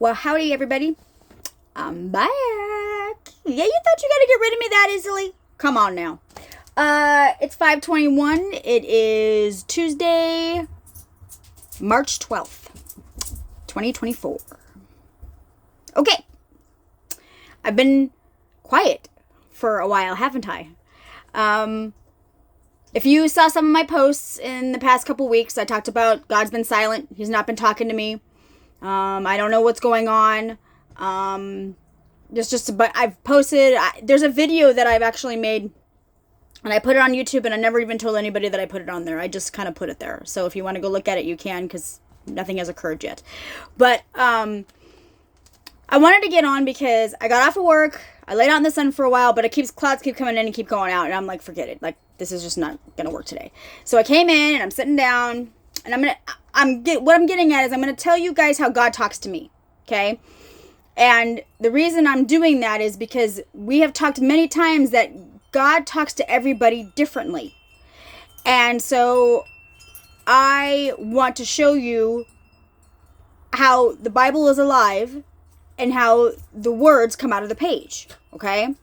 Well, howdy, everybody. I'm back. Yeah, you thought you got to get rid of me that easily? Come on now. It's 5:21. It is Tuesday, March 12th, 2024. Okay. I've been quiet for a while, haven't I? If you saw some of my posts in the past couple weeks, I talked about God's been silent. He's not been talking to me. I don't know what's going on. But I've posted, there's a video that I've actually made, and I put it on YouTube, and I never even told anybody that I put it on there. I just kind of put it there. So if you want to go look at it, you can, because nothing has occurred yet. But, I wanted to get on because I got off of work. I laid out in the sun for a while, but clouds keep coming in and keep going out, and I'm like, forget it. Like, this is just not gonna work today. So I came in, and I'm sitting down, and what I'm getting at is I'm gonna tell you guys how God talks to me, okay? And the reason I'm doing that is because we have talked many times that God talks to everybody differently. And so I want to show you how the Bible is alive and how the words come out of the page, okay?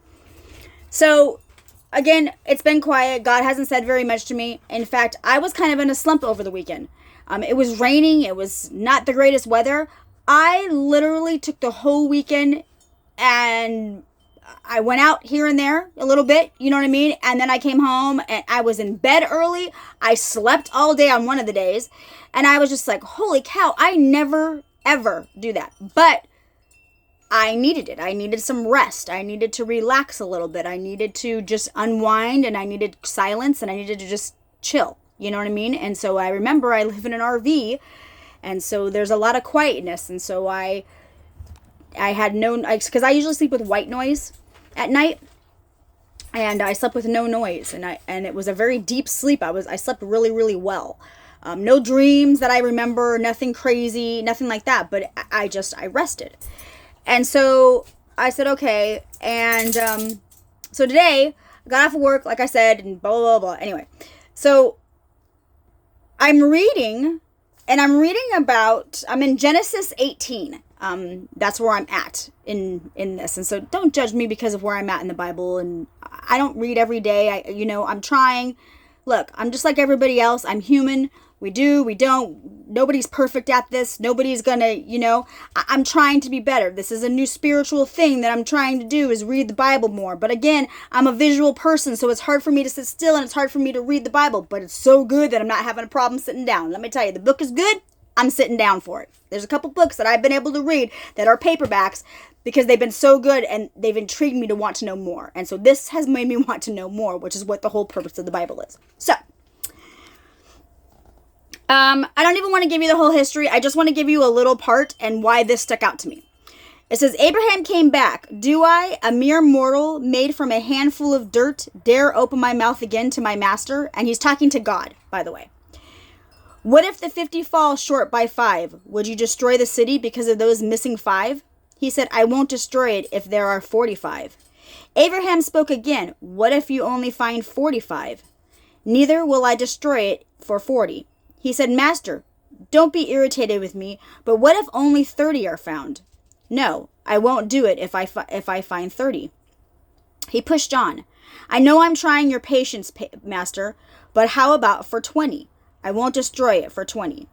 So, again, it's been quiet. God hasn't said very much to me. In fact, I was kind of in a slump over the weekend. It was raining. It was not the greatest weather. I literally took the whole weekend and I went out here and there a little bit, you know what I mean? And then I came home and I was in bed early. I slept all day on one of the days. And I was just like, holy cow, I never, ever do that. But I needed it. I needed some rest. I needed to relax a little bit. I needed to just unwind, and I needed silence, and I needed to just chill. You know what I mean? And so I remember I live in an RV, and so there's a lot of quietness. And so I had because I usually sleep with white noise at night, and I slept with no noise, and it was a very deep sleep. I slept really, really well. No dreams that I remember, nothing crazy, nothing like that. But I rested. And so I said, okay. And so today I got off of work, like I said, and blah, blah, blah. Anyway, so I'm reading about, I'm in Genesis 18. That's where I'm at in this. And so don't judge me because of where I'm at in the Bible. And I don't read every day. I'm trying. Look, I'm just like everybody else. I'm human. We do, we don't. Nobody's perfect at this. Nobody's gonna, I'm trying to be better. This is a new spiritual thing that I'm trying to do, is read the Bible more. But again, I'm a visual person, so it's hard for me to sit still and it's hard for me to read the Bible. But it's so good that I'm not having a problem sitting down. Let me tell you, the book is good. I'm sitting down for it. There's a couple books that I've been able to read that are paperbacks because they've been so good and they've intrigued me to want to know more. And so this has made me want to know more, which is what the whole purpose of the Bible is. So, I don't even want to give you the whole history. I just want to give you a little part and why this stuck out to me. It says, Abraham came back. Do I, a mere mortal, made from a handful of dirt, dare open my mouth again to my master? And he's talking to God, by the way. What if the 50 fall short by 5? Would you destroy the city because of those missing 5? He said, I won't destroy it if there are 45. Abraham spoke again. What if you only find 45? Neither will I destroy it for 40. He said, Master, don't be irritated with me, but what if only 30 are found? No, I won't do it if I find 30. He pushed on. I know I'm trying your patience, Master, but how about for 20? I won't destroy it for 20.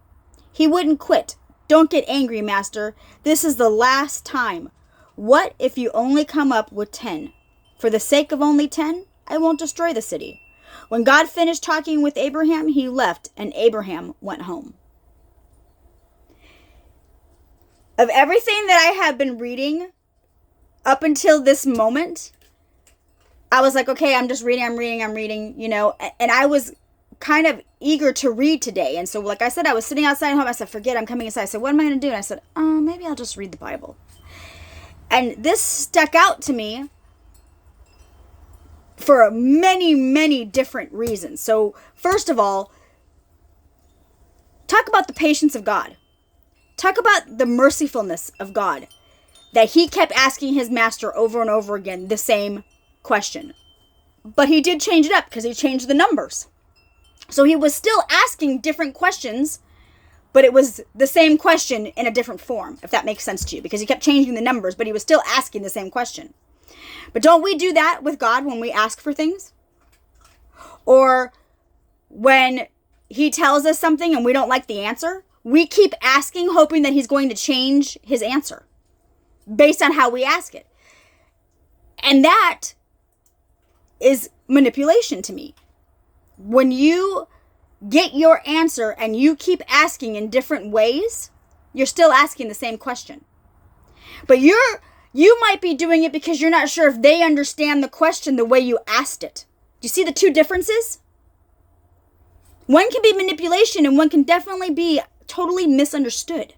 He wouldn't quit. Don't get angry, Master. This is the last time. What if you only come up with 10? For the sake of only 10, I won't destroy the city. When God finished talking with Abraham, he left, and Abraham went home. Of everything that I have been reading up until this moment, I was like, okay, I'm reading, and I was kind of eager to read today. And so, like I said, I was sitting outside home. I said, forget, I'm coming inside. I said, what am I going to do? And I said, maybe I'll just read the Bible. And this stuck out to me for many, many different reasons. So, first of all, talk about the patience of God. Talk about the mercifulness of God. That he kept asking his master over and over again the same question. But he did change it up because he changed the numbers. So he was still asking different questions, but it was the same question in a different form, if that makes sense to you, because he kept changing the numbers, but he was still asking the same question. But don't we do that with God when we ask for things? Or when he tells us something and we don't like the answer, we keep asking, hoping that he's going to change his answer based on how we ask it. And that is manipulation to me. When you get your answer and you keep asking in different ways, you're still asking the same question. But you might be doing it because you're not sure if they understand the question the way you asked it. Do you see the two differences? One can be manipulation and one can definitely be totally misunderstood.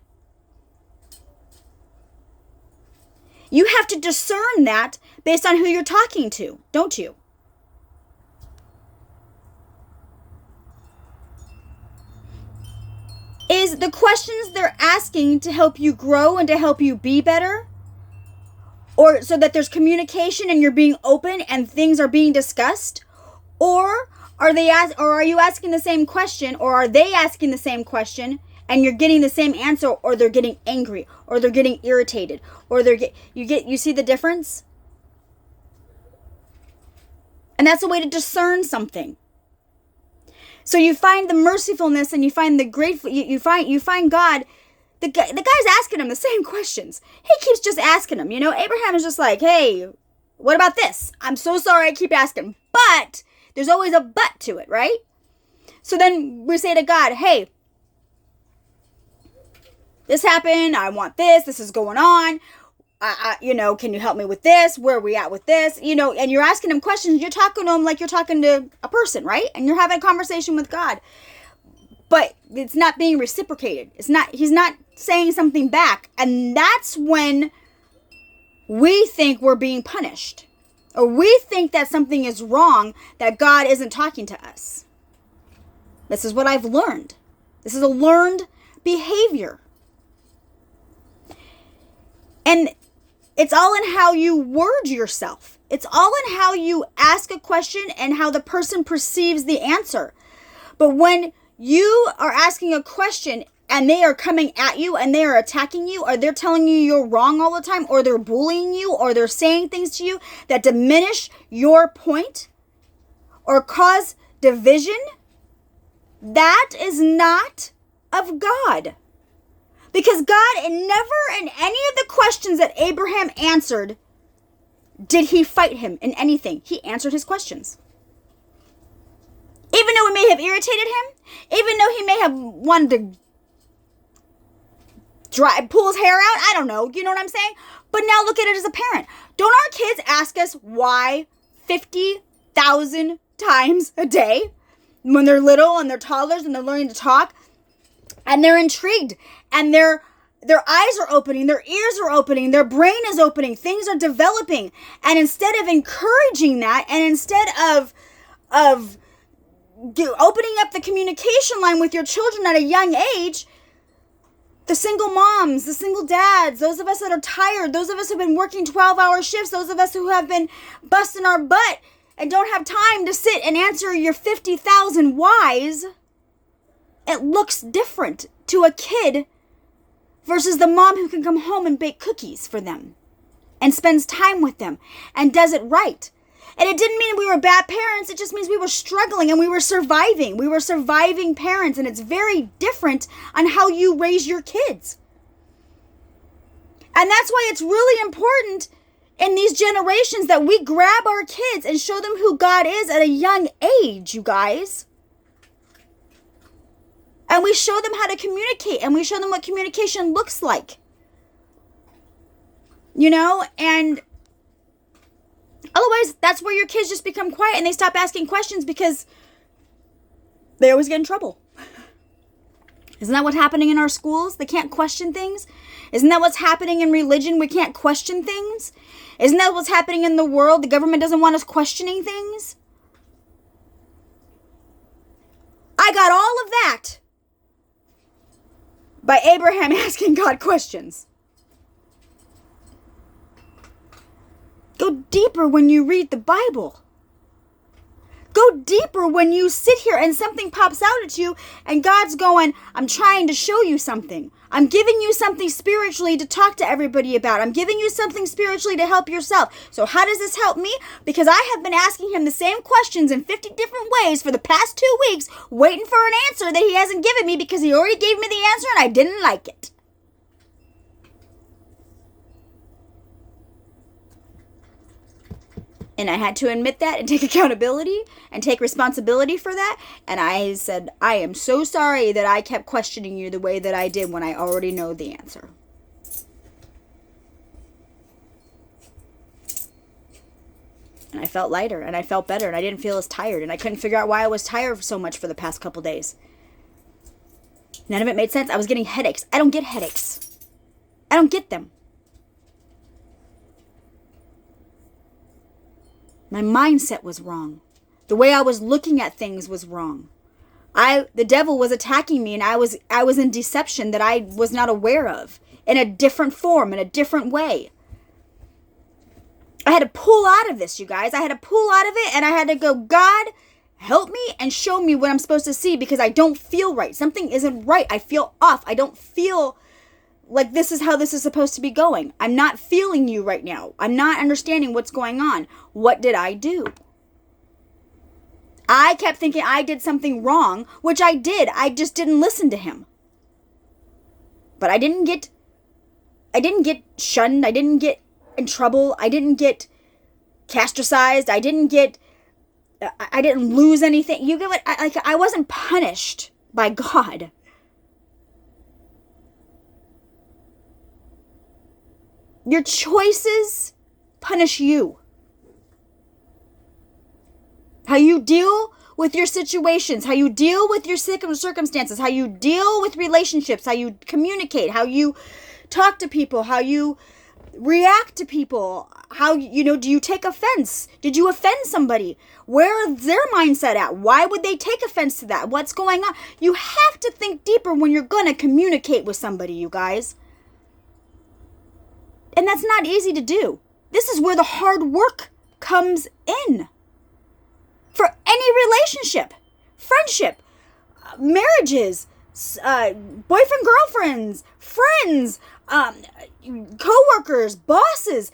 You have to discern that based on who you're talking to, don't you? Is the questions they're asking to help you grow and to help you be better? Or so that there's communication and you're being open and things are being discussed? Or are you asking the same question, or are they asking the same question and you're getting the same answer, or they're getting angry, or they're getting irritated, or you see the difference? And that's a way to discern something. So you find the mercifulness and you find the grateful, you find God, the guy's asking him the same questions. He keeps just asking him, Abraham is just like, hey, what about this? I'm so sorry I keep asking, but there's always a but to it, right? So then we say to God, hey, this happened, I want this is going on. Can you help me with this? Where are we at with this? And you're asking him questions. You're talking to him like you're talking to a person, right? And you're having a conversation with God. But it's not being reciprocated. He's not saying something back. And that's when we think we're being punished. Or we think that something is wrong, that God isn't talking to us. This is what I've learned. This is a learned behavior. And it's all in how you word yourself. It's all in how you ask a question and how the person perceives the answer. But when you are asking a question and they are coming at you and they are attacking you, or they're telling you you're wrong all the time, or they're bullying you, or they're saying things to you that diminish your point or cause division, that is not of God. Because God never in any of the questions that Abraham answered did he fight him in anything. He answered his questions. Even though it may have irritated him, even though he may have wanted to pull his hair out, I don't know, you know what I'm saying? But now look at it as a parent. Don't our kids ask us why 50,000 times a day when they're little and they're toddlers and they're learning to talk? And they're intrigued, and their eyes are opening, their ears are opening, their brain is opening, things are developing. And instead of encouraging that, and instead of opening up the communication line with your children at a young age, the single moms, the single dads, those of us that are tired, those of us who have been working 12-hour shifts, those of us who have been busting our butt and don't have time to sit and answer your 50,000 whys, it looks different to a kid versus the mom who can come home and bake cookies for them and spends time with them and does it right. And it didn't mean we were bad parents. It just means we were struggling and we were surviving. We were surviving parents, and it's very different on how you raise your kids. And that's why it's really important in these generations that we grab our kids and show them who God is at a young age, you guys. And we show them how to communicate, and we show them what communication looks like. And otherwise, that's where your kids just become quiet and they stop asking questions because they always get in trouble. Isn't that what's happening in our schools? They can't question things. Isn't that what's happening in religion? We can't question things. Isn't that what's happening in the world? The government doesn't want us questioning things. I got all of that by Abraham asking God questions. Go deeper when you read the Bible. Go deeper when you sit here and something pops out at you and God's going, I'm trying to show you something. I'm giving you something spiritually to talk to everybody about. I'm giving you something spiritually to help yourself. So how does this help me? Because I have been asking him the same questions in 50 different ways for the past 2 weeks, waiting for an answer that he hasn't given me because he already gave me the answer and I didn't like it. And I had to admit that and take accountability and take responsibility for that. And I said, I am so sorry that I kept questioning you the way that I did when I already know the answer. And I felt lighter and I felt better and I didn't feel as tired. And I couldn't figure out why I was tired so much for the past couple days. None of it made sense. I was getting headaches. I don't get headaches. I don't get them. My mindset was wrong. The way I was looking at things was wrong. The devil was attacking me and I was in deception that I was not aware of in a different form, in a different way. I had to pull out of this, you guys. I had to pull out of it and I had to go, God, help me and show me what I'm supposed to see because I don't feel right. Something isn't right. I feel off. I don't feel like this is how this is supposed to be going. I'm not feeling you right now. I'm not understanding what's going on. What did I do? I kept thinking I did something wrong, which I did. I just didn't listen to him. But I didn't get shunned. I didn't get in trouble. I didn't get castricized. I didn't lose anything. You get what? I wasn't punished by God. Your choices punish you. How you deal with your situations, how you deal with your circumstances, how you deal with relationships, how you communicate, how you talk to people, how you react to people, how, do you take offense? Did you offend somebody? Where is their mindset at? Why would they take offense to that? What's going on? You have to think deeper when you're going to communicate with somebody, you guys. And that's not easy to do. This is where the hard work comes in. For any relationship, friendship, marriages, boyfriend, girlfriends, friends, co-workers, bosses.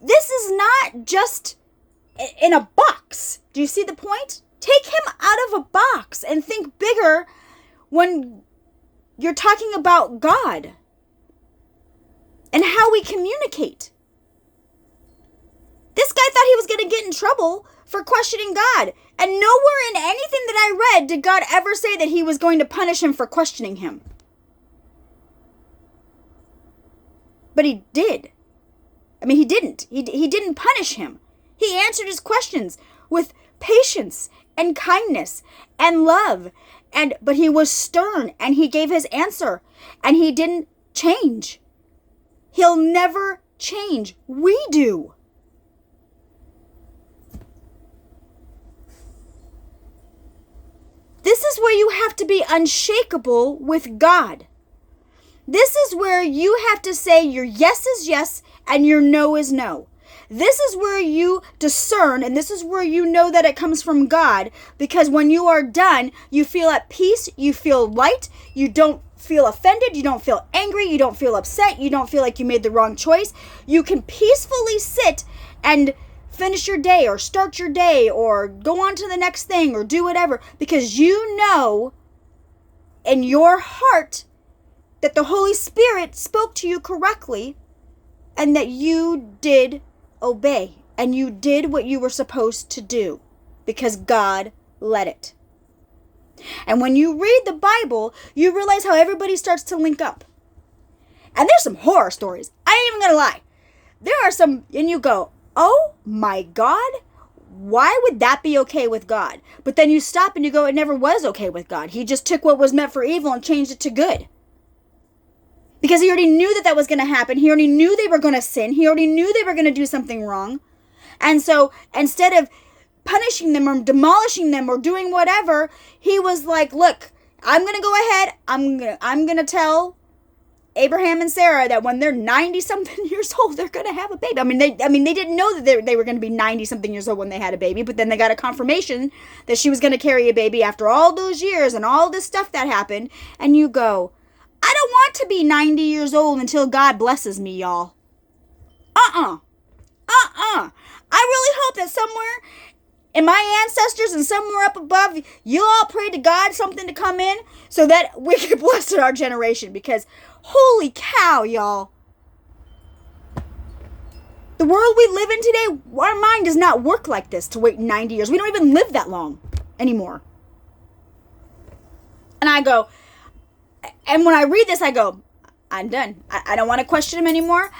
This is not just in a box. Do you see the point? Take him out of a box and think bigger when you're talking about God and how we communicate. This guy thought he was going to get in trouble for questioning God. And nowhere in anything that I read did God ever say that he was going to punish him for questioning him. But he did. I mean, he didn't. He didn't punish him. He answered his questions with patience and kindness and love. But he was stern and he gave his answer. And he didn't change. He'll never change. We do. This is where you have to be unshakable with God. This is where you have to say your yes is yes and your no is no. This is where you discern, and this is where you know that it comes from God, because when you are done, you feel at peace, you feel light, you don't feel offended, you don't feel angry, you don't feel upset, you don't feel like you made the wrong choice. You can peacefully sit and finish your day or start your day or go on to the next thing or do whatever, because you know in your heart that the Holy Spirit spoke to you correctly and that you did obey and you did what you were supposed to do because God led it. And when you read the Bible, you realize how everybody starts to link up. And there's some horror stories. I ain't even gonna lie. There are some, and you go, oh my God, why would that be okay with God? But then you stop and you go, it never was okay with God. He just took what was meant for evil and changed it to good. Because he already knew that was going to happen. He already knew they were going to sin. He already knew they were going to do something wrong. And so instead of punishing them or demolishing them or doing whatever, he was like, look, I'm going to go ahead. I'm going to tell Abraham and Sarah that when they're 90 something years old, they're going to have a baby. I mean, they didn't know that they were going to be 90 something years old when they had a baby, but then they got a confirmation that she was going to carry a baby after all those years and all this stuff that happened. And you go, I don't want to be 90 years old until God blesses me, y'all. I really hope that somewhere in my ancestors and somewhere up above, you all pray to God something to come in so that we can bless our generation. Because holy cow, y'all. The world we live in today, our mind does not work like this to wait 90 years. We don't even live that long anymore. And I go, and when I read this, I go, I'm done. I don't want to question him anymore.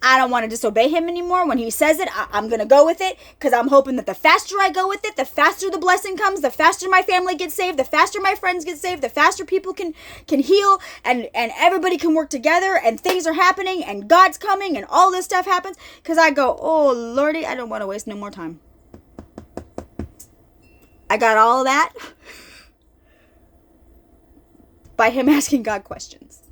I don't want to disobey him anymore. When he says it, I'm going to go with it, because I'm hoping that the faster I go with it, the faster the blessing comes, the faster my family gets saved, the faster my friends get saved, the faster people can heal, and everybody can work together, and things are happening, and God's coming, and all this stuff happens. Because I go, oh, Lordy, I don't want to waste no more time. I got all of that by him asking God questions.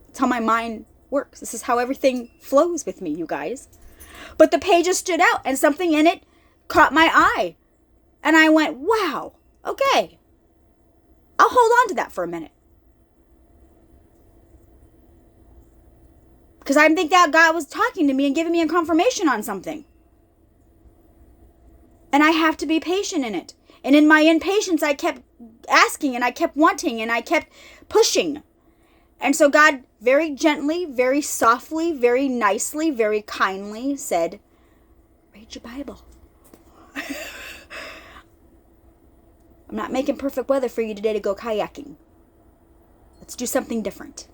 It's how my mind works. This is how everything flows with me, you guys. But the pages stood out, and something in it caught my eye. And I went, wow, okay. I'll hold on to that for a minute. Because I think that God was talking to me and giving me a confirmation on something. And I have to be patient in it. And in my impatience, I kept asking, and I kept wanting, and I kept pushing. And so God very gently, very softly, very nicely, very kindly said, read your Bible. I'm not making perfect weather for you today to go kayaking. Let's do something different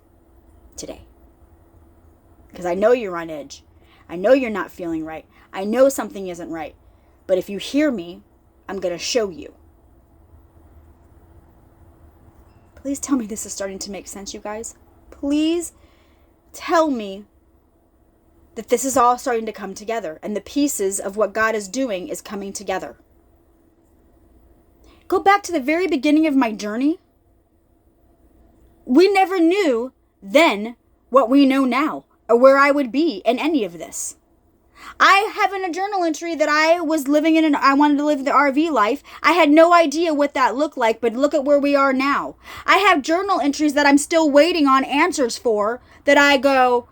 today. Because I know you're on edge. I know you're not feeling right. I know something isn't right. But if you hear me, I'm going to show you. Please tell me this is starting to make sense, you guys. Please tell me that this is all starting to come together and the pieces of what God is doing is coming together. Go back to the very beginning of my journey. We never knew then what we know now or where I would be in any of this. I have in a journal entry that I was living in I wanted to live the RV life. I had no idea what that looked like, but look at where we are now. I have journal entries that I'm still waiting on answers for that I go,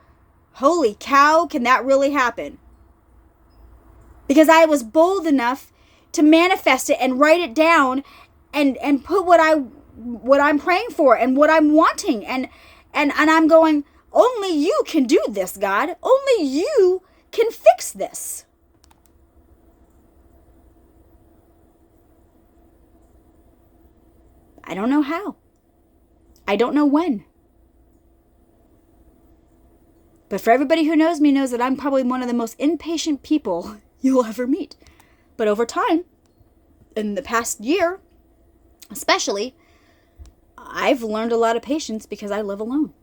holy cow, can that really happen? Because I was bold enough to manifest it and write it down and put what I'm praying for and what I'm wanting. And I'm going, only you can do this, God. Only you can fix this. I don't know how. I don't know when. But for everybody who knows me knows that I'm probably one of the most impatient people you'll ever meet. But over time, in the past year, especially, I've learned a lot of patience because I live alone.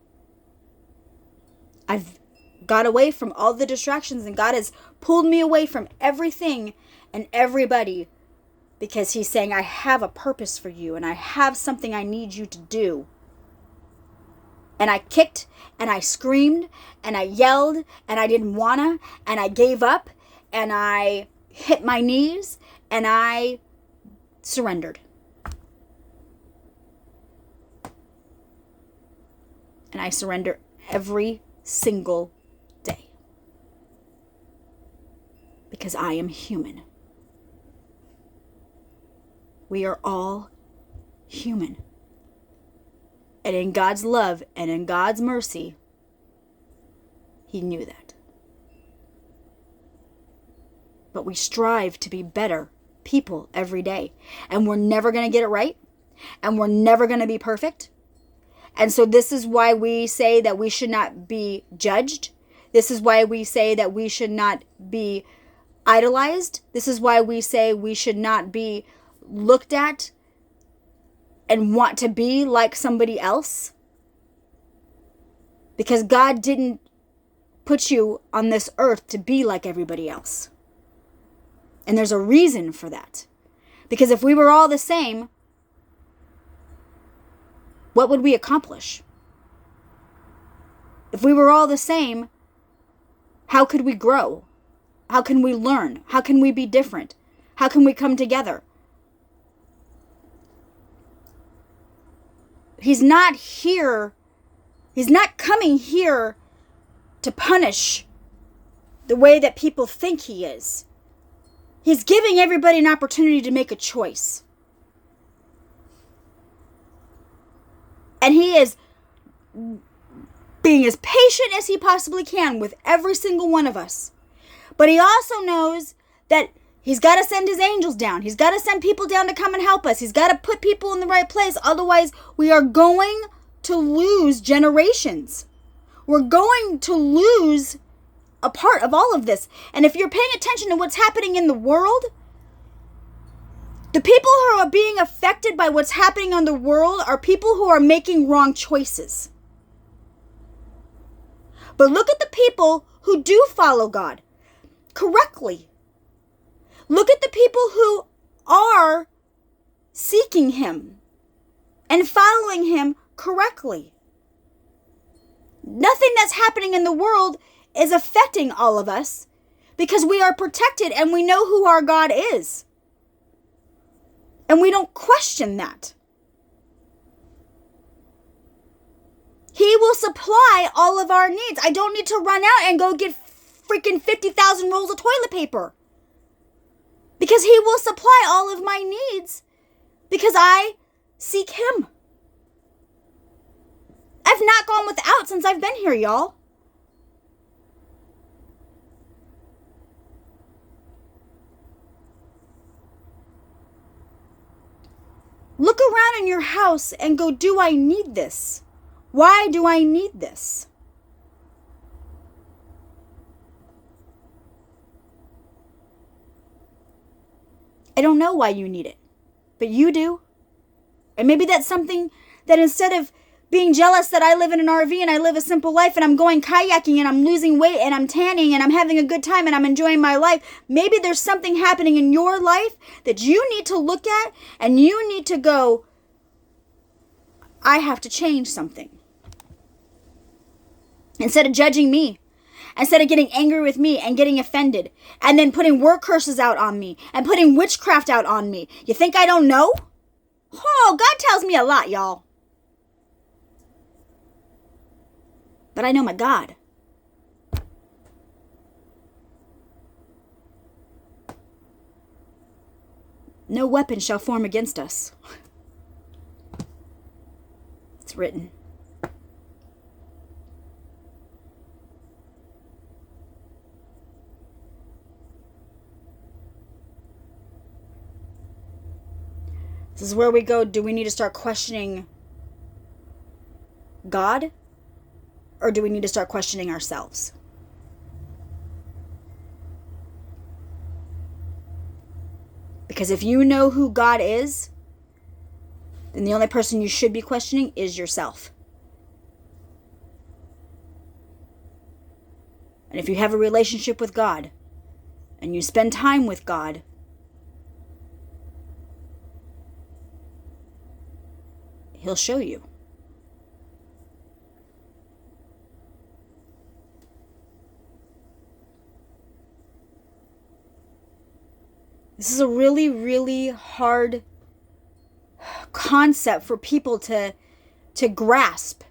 I've got away from all the distractions, and God has pulled me away from everything and everybody because he's saying, I have a purpose for you and I have something I need you to do. And I kicked and I screamed and I yelled and I didn't wanna and I gave up and I hit my knees and I surrendered. And I surrender every single day. Because I am human. We are all human. And in God's love and in God's mercy, he knew that. But we strive to be better people every day. And we're never going to get it right. And we're never going to be perfect. And so this is why we say that we should not be judged. This is why we say that we should not be idolized. This is why we say we should not be looked at and want to be like somebody else. Because God didn't put you on this earth to be like everybody else. And there's a reason for that. Because if we were all the same, what would we accomplish? If we were all the same, how could we grow? How can we learn? How can we be different? How can we come together? He's not here. He's not coming here to punish the way that people think he is. He's giving everybody an opportunity to make a choice. And he is being as patient as he possibly can with every single one of us. But he also knows that he's got to send his angels down. He's got to send people down to come and help us. He's got to put people in the right place. Otherwise, we are going to lose generations. We're going to lose a part of all of this. And if you're paying attention to what's happening in the world, the people who are being affected by what's happening on the world are people who are making wrong choices. But look at the people who do follow God correctly. Look at the people who are seeking him and following him correctly. Nothing that's happening in the world is affecting all of us because we are protected and we know who our God is. And we don't question that. He will supply all of our needs. I don't need to run out and go get freaking 50,000 rolls of toilet paper. Because he will supply all of my needs because I seek him. I've not gone without since I've been here, y'all. Look around in your house and go, do I need this? Why do I need this? I don't know why you need it, but you do. And maybe that's something that instead of being jealous that I live in an RV and I live a simple life and I'm going kayaking and I'm losing weight and I'm tanning and I'm having a good time and I'm enjoying my life, maybe there's something happening in your life that you need to look at and you need to go, I have to change something. Instead of judging me, instead of getting angry with me and getting offended and then putting word curses out on me and putting witchcraft out on me. You think I don't know? Oh, God tells me a lot, y'all. But I know my God. No weapon shall form against us. It's written. This is where we go. Do we need to start questioning God? Or do we need to start questioning ourselves? Because if you know who God is, then the only person you should be questioning is yourself. And if you have a relationship with God, and you spend time with God, He'll show you. This is a really, really hard concept for people to grasp.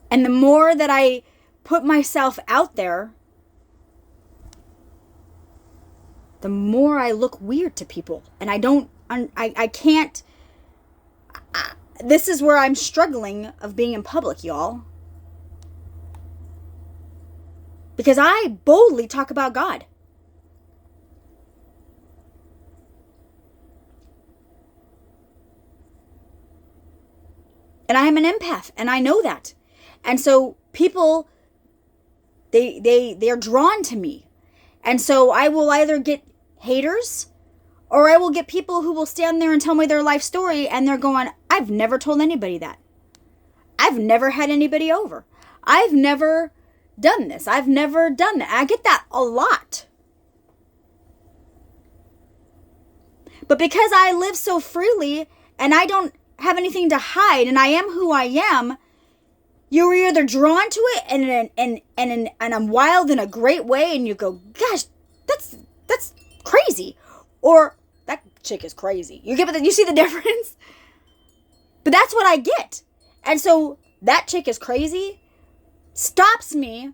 And the more that I put myself out there, the more I look weird to people. And I can't, this is where I'm struggling of being in public, y'all. Because I boldly talk about God. And I am an empath, and I know that. And so people, they're drawn to me. And so I will either get haters, or I will get people who will stand there and tell me their life story, and they're going, I've never told anybody that. I've never had anybody over. I've never done this. I've never done that. I get that a lot. But because I live so freely and I don't have anything to hide and I am who I am, you're either drawn to it and I'm wild in a great way and you go, gosh, that's crazy. Or that chick is crazy. You see the difference? But that's what I get. And so that chick is crazy stops me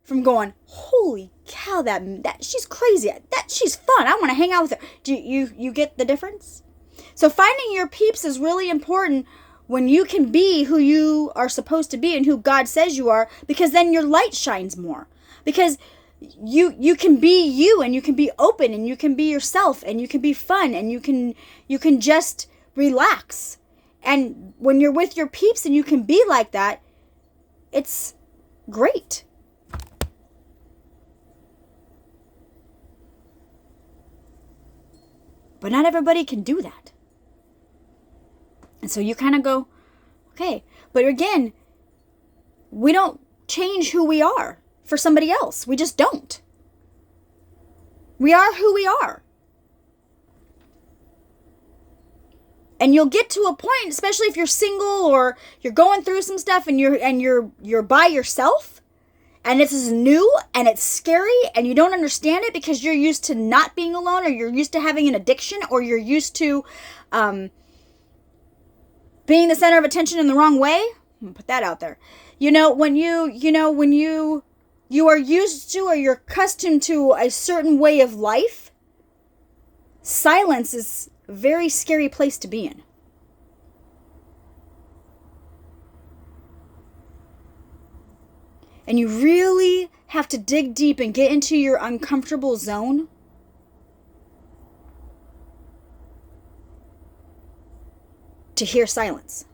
from going, holy cow, that she's crazy. She's fun. I want to hang out with her. Do you get the difference? So finding your peeps is really important when you can be who you are supposed to be and who God says you are, because then your light shines more. Because you can be you and you can be open and you can be yourself and you can be fun and you can just relax. And when you're with your peeps and you can be like that, it's great. But not everybody can do that. And so you kind of go, okay. But again, we don't change who we are for somebody else. We just don't. We are who we are. And you'll get to a point, especially if you're single or you're going through some stuff and you're by yourself, and this is new and it's scary and you don't understand it because you're used to not being alone, or you're used to having an addiction, or you're used to being the center of attention in the wrong way. I'm gonna put that out there. When you are used to or you're accustomed to a certain way of life, silence is a very scary place to be in. And you really have to dig deep and get into your uncomfortable zone to hear silence.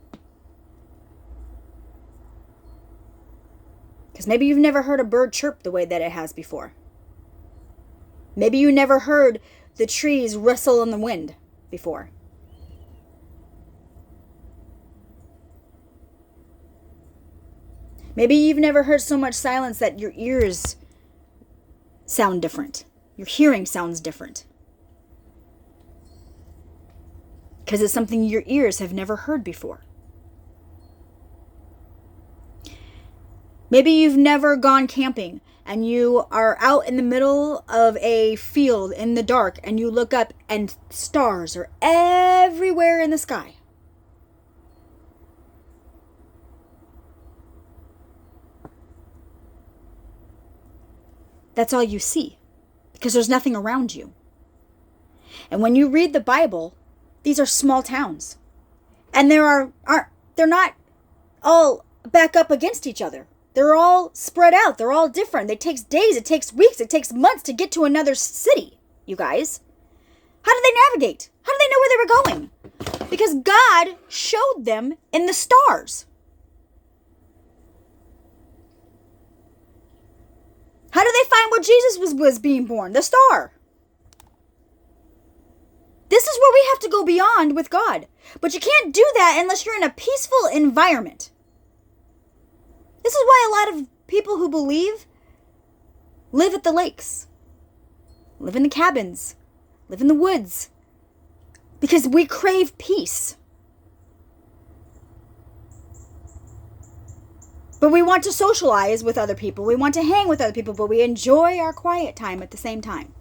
Because maybe you've never heard a bird chirp the way that it has before. Maybe you never heard the trees rustle in the wind before. Maybe you've never heard so much silence that your ears sound different. Your hearing sounds different. Because it's something your ears have never heard before. Maybe you've never gone camping and you are out in the middle of a field in the dark and you look up and stars are everywhere in the sky. That's all you see because there's nothing around you. And when you read the Bible, these are small towns. And they're not all back up against each other. They're all spread out. They're all different. It takes days, it takes weeks, it takes months to get to another city, you guys. How did they navigate? How did they know where they were going? Because God showed them in the stars. How did they find where Jesus was being born? The star. This is where we have to go beyond with God. But you can't do that unless you're in a peaceful environment. This is why a lot of people who believe live at the lakes, live in the cabins, live in the woods, because we crave peace. But we want to socialize with other people. We want to hang with other people, but we enjoy our quiet time at the same time.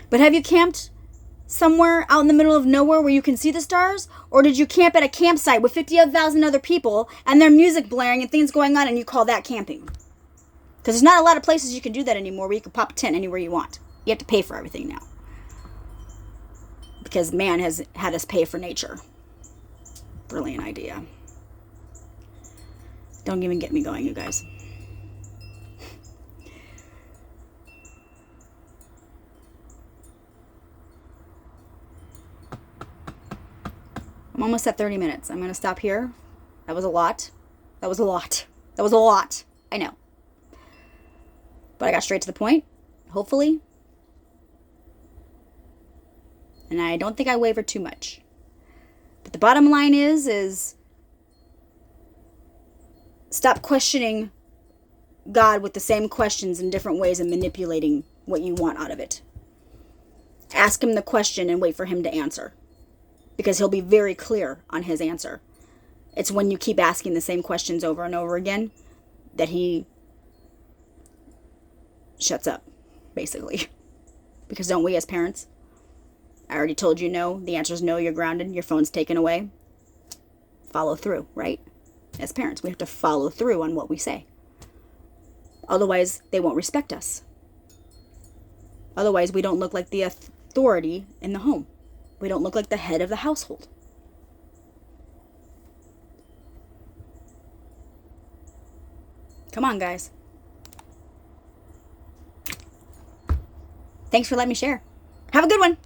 But have you camped somewhere out in the middle of nowhere where you can see the stars? Or did you camp at a campsite with 50,000 other people and their music blaring and things going on and you call that camping? Because there's not a lot of places you can do that anymore where you can pop a tent anywhere you want. You have to pay for everything now. Because man has had us pay for nature. Brilliant idea. Don't even get me going, you guys. I'm almost at 30 minutes. I'm going to stop here. That was a lot. That was a lot. That was a lot. I know. But I got straight to the point, hopefully. And I don't think I wavered too much. But the bottom line is stop questioning God with the same questions in different ways and manipulating what you want out of it. Ask him the question and wait for him to answer, because he'll be very clear on his answer. It's when you keep asking the same questions over and over again that he shuts up, basically. Because don't we as parents? I already told you no. The answer is no, you're grounded. Your phone's taken away. Follow through, right? As parents, we have to follow through on what we say. Otherwise, they won't respect us. Otherwise, we don't look like the authority in the home. We don't look like the head of the household. Come on, guys. Thanks for letting me share. Have a good one.